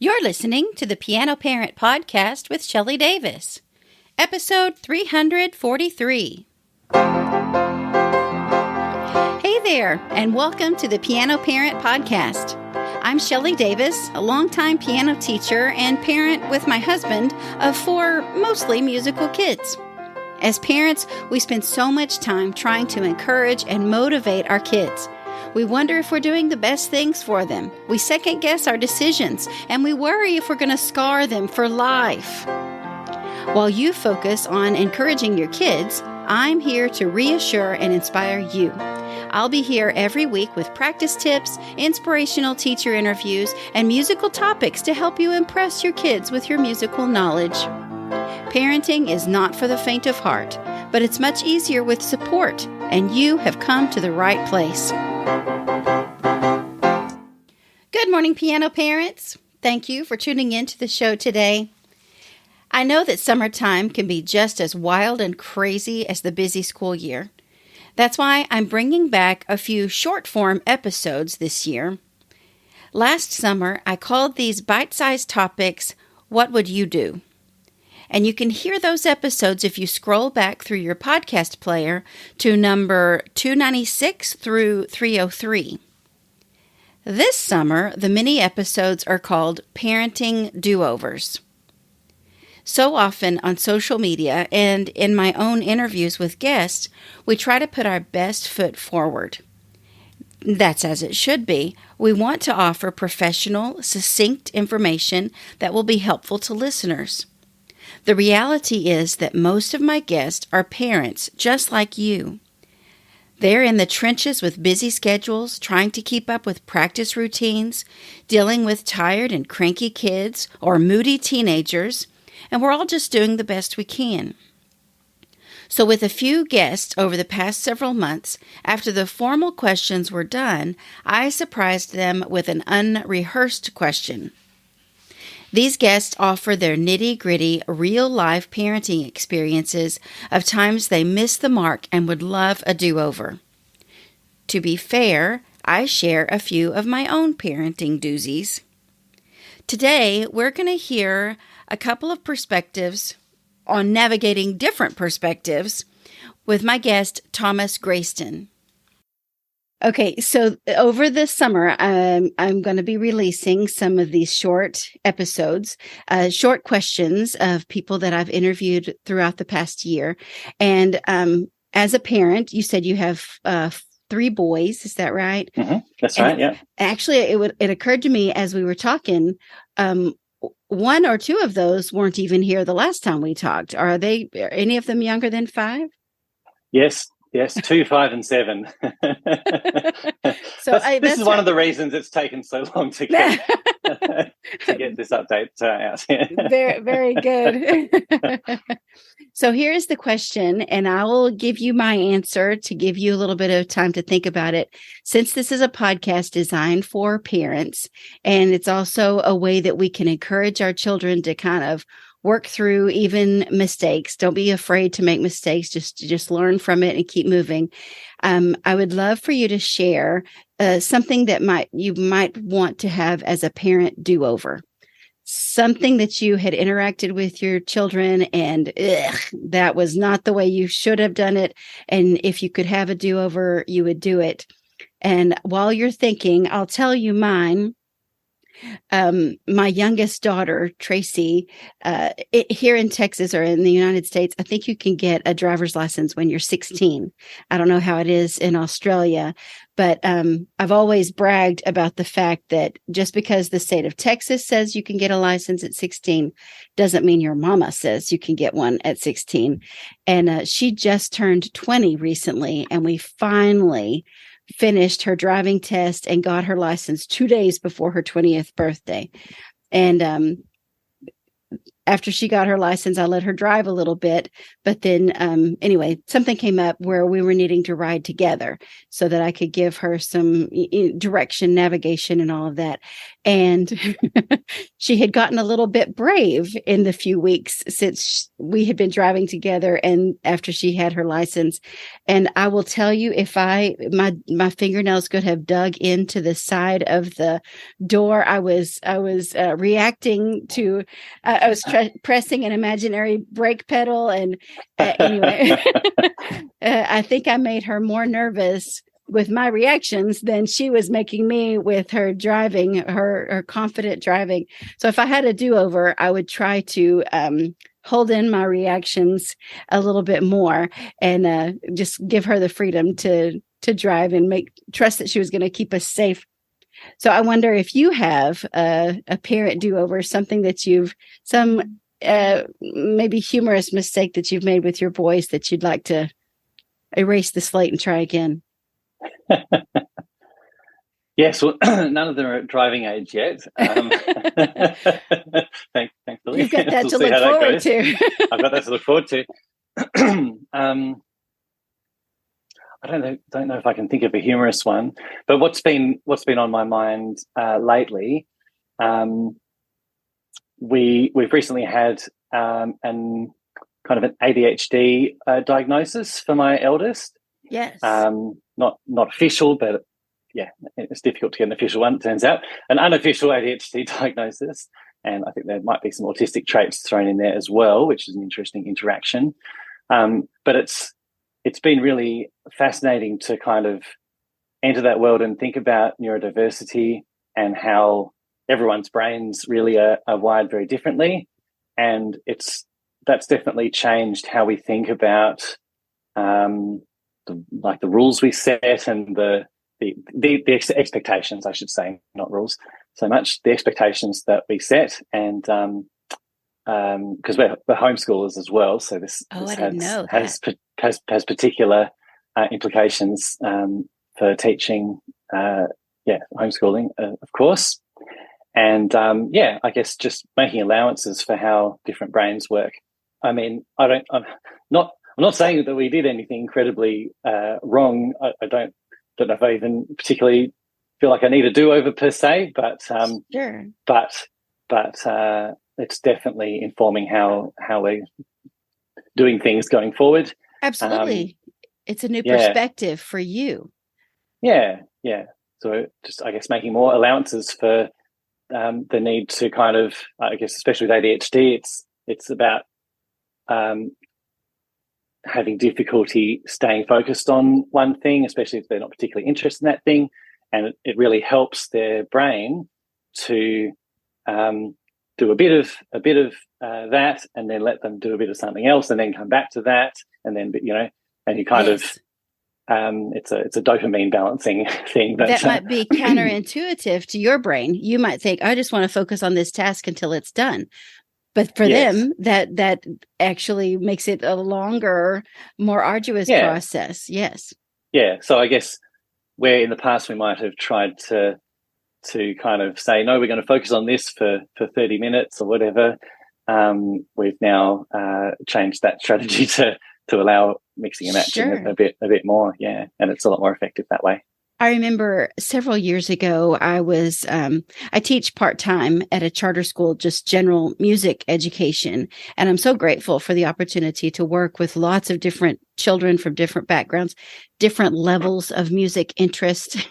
You're listening to the Piano Parent Podcast with Shelley Davis, episode 343. Hey there, and welcome to the Piano Parent Podcast. I'm Shelley Davis, a longtime piano teacher and parent with my husband of 4 mostly musical kids. As parents, we spend so much time trying to encourage and motivate our kids. We wonder if we're doing the best things for them. We second guess our decisions, and we worry if we're going to scar them for life. While you focus on encouraging your kids, I'm here to reassure and inspire you. I'll be here every week with practice tips, inspirational teacher interviews, and musical topics to help you impress your kids with your musical knowledge. Parenting is not for the faint of heart, but it's much easier with support, and you have come to the right place. Good morning, piano parents. Thank you for tuning in to the show today. I know that summertime can be just as wild and crazy as the busy school year. That's why I'm bringing back a few short-form episodes this year. Last summer, I called these bite-sized topics, What Would You Do? And you can hear those episodes if you scroll back through your podcast player to number 296 through 303. This summer, the mini episodes are called Parenting Do-Overs. So often on social media and in my own interviews with guests, we try to put our best foot forward. That's as it should be. We want to offer professional, succinct information that will be helpful to listeners. The reality is that most of my guests are parents just like you. They're in the trenches with busy schedules, trying to keep up with practice routines, dealing with tired and cranky kids or moody teenagers, and we're all just doing the best we can. So with a few guests over the past several months, after the formal questions were done, I surprised them with an unrehearsed question. These guests offer their nitty-gritty, real-life parenting experiences of times they missed the mark and would love a do-over. To be fair, I share a few of my own parenting doozies. Today, we're going to hear a couple of perspectives on navigating different perspectives with my guest, Thomas Grayston. Okay, so over the summer, I'm going to be releasing some of these short episodes, short questions of people that I've interviewed throughout the past year. And as a parent, you said you have 3 boys. Is that right? Mm-hmm. That's right. Yeah. Actually, it occurred to me as we were talking, 1 or 2 of those weren't even here the last time we talked. Are any of them younger than 5? Yes, 2, 5, and 7. This is one of the reasons it's taken so long to get this update out. Very, very good. So here's the question, and I will give you my answer to give you a little bit of time to think about it. Since this is a podcast designed for parents, and it's also a way that we can encourage our children to kind of work through even mistakes. Don't be afraid to make mistakes. Just learn from it and keep moving. I would love for you to share something that you might want to have as a parent do-over. Something that you had interacted with your children and that was not the way you should have done it. And if you could have a do-over, you would do it. And while you're thinking, I'll tell you mine. My youngest daughter, Tracy, here in Texas or in the United States, I think you can get a driver's license when you're 16. I don't know how it is in Australia, but I've always bragged about the fact that just because the state of Texas says you can get a license at 16 doesn't mean your mama says you can get one at 16. And she just turned 20 recently, and we finally finished her driving test and got her license 2 days before her 20th birthday. And after she got her license, I let her drive a little bit. But then, anyway, something came up where we were needing to ride together so that I could give her some direction, navigation, and all of that. And she had gotten a little bit brave in the few weeks since we had been driving together and after she had her license. And I will tell you, if my fingernails could have dug into the side of the door, I was reacting to, I was pressing an imaginary brake pedal. And anyway, I think I made her more nervous with my reactions than she was making me with her driving, her confident driving. So if I had a do-over, I would try to hold in my reactions a little bit more and just give her the freedom to drive and trust that she was going to keep us safe. So I wonder if you have a parent do-over, something that maybe humorous mistake that you've made with your boys that you'd like to erase the slate and try again. Yes, well, none of them are at driving age yet. Thankfully. You've got that to look forward to. I've got that to look forward to. I don't know if I can think of a humorous one, but what's been on my mind lately, we've recently had an kind of an ADHD diagnosis for my eldest. Yes. Not official, but yeah, it's difficult to get an official one, it turns out. An unofficial ADHD diagnosis. And I think there might be some autistic traits thrown in there as well, which is an interesting interaction. But it's been really fascinating to kind of enter that world and think about neurodiversity and how everyone's brains really are wired very differently. And that's definitely changed how we think about the rules we set and the expectations, I should say, not rules so much, the expectations that we set. And because we're homeschoolers as well, so this has particular implications for teaching, homeschooling, of course. And I guess just making allowances for how different brains work. I mean, I'm not saying that we did anything incredibly wrong. I don't know if I even particularly feel like I need a do-over per se, but sure. But it's definitely informing how we're doing things going forward. Absolutely, it's a new perspective for you. Yeah. So just, I guess, making more allowances for the need to kind of, I guess, especially with ADHD, it's about having difficulty staying focused on one thing, especially if they're not particularly interested in that thing. And it really helps their brain to do a bit of that, and then let them do a bit of something else, and then come back to that, and then and you kind of it's a dopamine balancing thing. That might be counterintuitive to your brain. You might think, I just want to focus on this task until it's done. But for them, that actually makes it a longer, more arduous process. Yes. Yeah. So I guess where in the past we might have tried to kind of say, no, we're going to focus on this for 30 minutes or whatever, we've now changed that strategy to allow mixing and matching a bit more. Yeah. And it's a lot more effective that way. I remember several years ago, I teach part-time at a charter school, just general music education. And I'm so grateful for the opportunity to work with lots of different children from different backgrounds, different levels of music interest.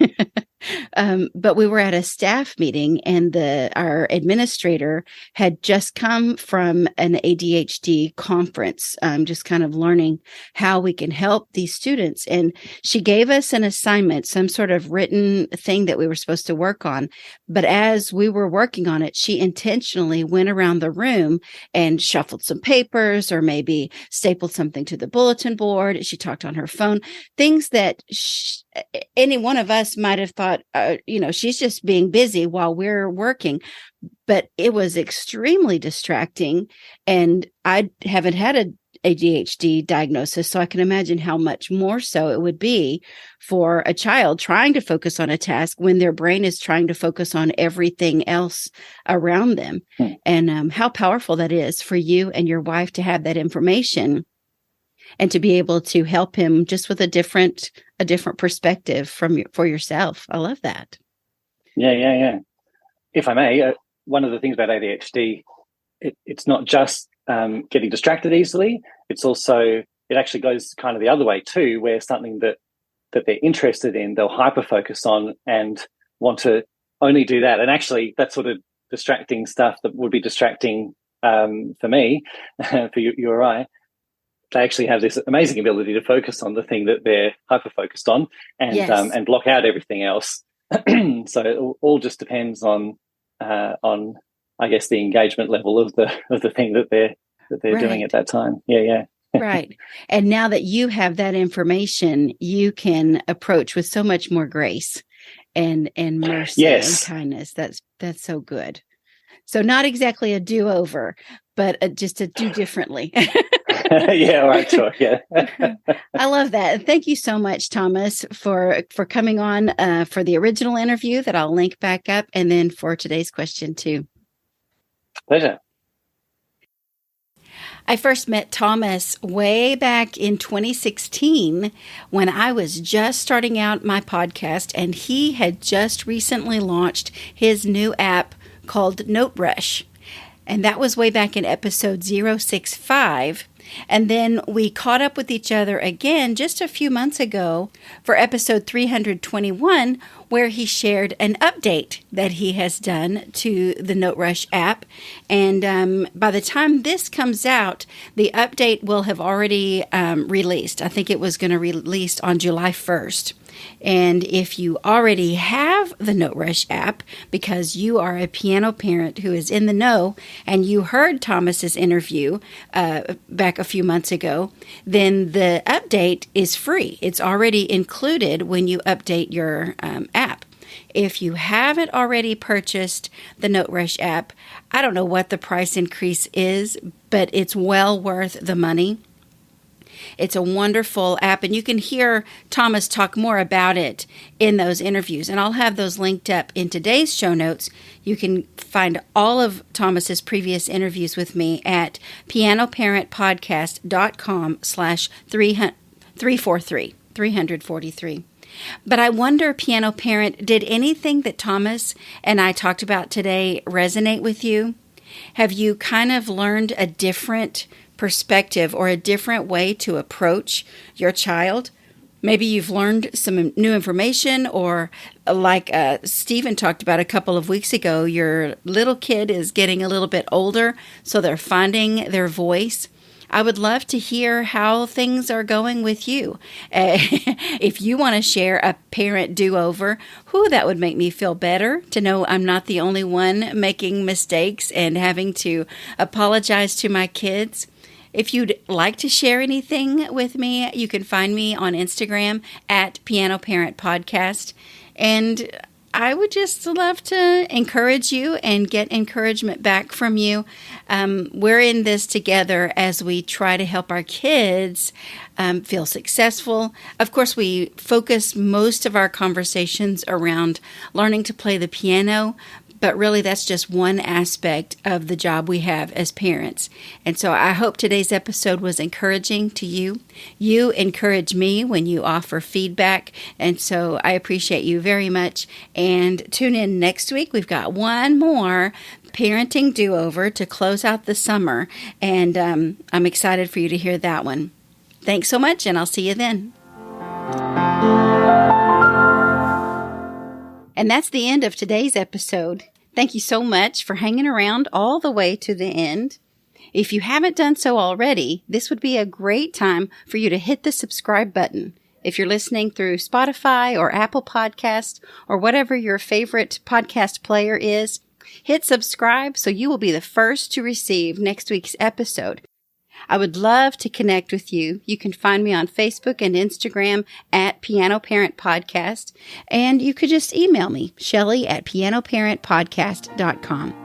But we were at a staff meeting, and our administrator had just come from an ADHD conference, just kind of learning how we can help these students. And she gave us an assignment, some sort of written thing that we were supposed to work on. But as we were working on it, she intentionally went around the room and shuffled some papers, or maybe stapled something to the bulletin board. She talked on her phone, things that any one of us might have thought, she's just being busy while we're working. But it was extremely distracting. And I haven't had ADHD diagnosis. So I can imagine how much more so it would be for a child trying to focus on a task when their brain is trying to focus on everything else around them. And how powerful that is for you and your wife to have that information and to be able to help him just with a different perspective for yourself. I love that. Yeah. If I may, one of the things about ADHD, it's not just getting distracted easily. It's also, it actually goes kind of the other way too, where something that they're interested in, they'll hyper-focus on and want to only do that. And actually, that sort of distracting stuff that would be distracting for me, for you or I, they actually have this amazing ability to focus on the thing that they're hyper-focused on and and block out everything else. So it all just depends on I guess the engagement level of the thing that they're doing at that time. Yeah. Right. And now that you have that information, you can approach with so much more grace and mercy and kindness. That's so good. So not exactly a do-over, but just a do differently. Yeah, all right, sure. Yeah. I love that. Thank you so much, Thomas, for coming on for the original interview that I'll link back up, and then for today's question too. Pleasure. I first met Thomas way back in 2016 when I was just starting out my podcast, and he had just recently launched his new app called NoteRush. And that was way back in episode 065. And then we caught up with each other again just a few months ago for episode 321, where he shared an update that he has done to the NoteRush app. And by the time this comes out, the update will have already released. I think it was going to release on July 1st. And if you already have the NoteRush app, because you are a piano parent who is in the know and you heard Thomas's interview back a few months ago, then the update is free. It's already included when you update your app. If you haven't already purchased the NoteRush app, I don't know what the price increase is, but it's well worth the money. It's a wonderful app, and you can hear Thomas talk more about it in those interviews. And I'll have those linked up in today's show notes. You can find all of Thomas's previous interviews with me at pianoparentpodcast.com/343. But I wonder, Piano Parent, did anything that Thomas and I talked about today resonate with you? Have you kind of learned a different perspective or a different way to approach your child? Maybe you've learned some new information, or like Stephen talked about a couple of weeks ago, your little kid is getting a little bit older, so they're finding their voice. I would love to hear how things are going with you. If you want to share a parent do-over, that would make me feel better to know I'm not the only one making mistakes and having to apologize to my kids. If you'd like to share anything with me, you can find me on Instagram at Piano Parent Podcast. And I would just love to encourage you and get encouragement back from you. We're in this together as we try to help our kids feel successful. Of course, we focus most of our conversations around learning to play the piano, but really that's just one aspect of the job we have as parents. And so I hope today's episode was encouraging to you. You encourage me when you offer feedback, and so I appreciate you very much. And tune in next week. We've got one more parenting do-over to close out the summer, and I'm excited for you to hear that one. Thanks so much, and I'll see you then. And that's the end of today's episode. Thank you so much for hanging around all the way to the end. If you haven't done so already, this would be a great time for you to hit the subscribe button. If you're listening through Spotify or Apple Podcasts or whatever your favorite podcast player is, hit subscribe so you will be the first to receive next week's episode. I would love to connect with you. You can find me on Facebook and Instagram at Piano Parent Podcast, and you could just email me, Shelley at pianoparentpodcast.com.